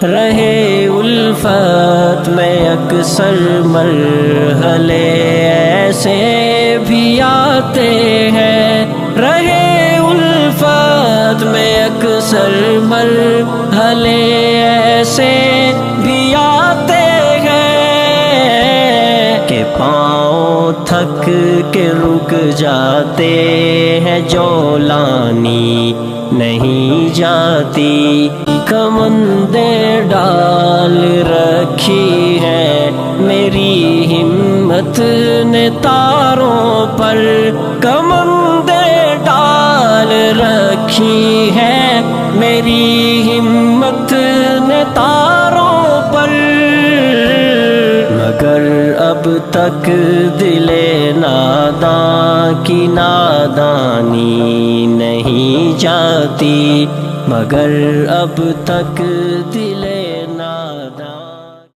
رہے الفت میں اکثر مرحلے ایسے بھی آتے ہیں، رہے الفت میں اکثر مرحلے ایسے بھی آتے کہ پاؤں تھک کے رک جاتے ہیں، جولانی نہیں جاتی، کمندیں ڈال رکھی ہے میری ہمت نے تاروں پر، کمندیں ڈال رکھی ہے میری ہمت نے تاروں پر، مگر اب تک دل ناداں کی نادانی نہیں جاتی، مگر اب تک دل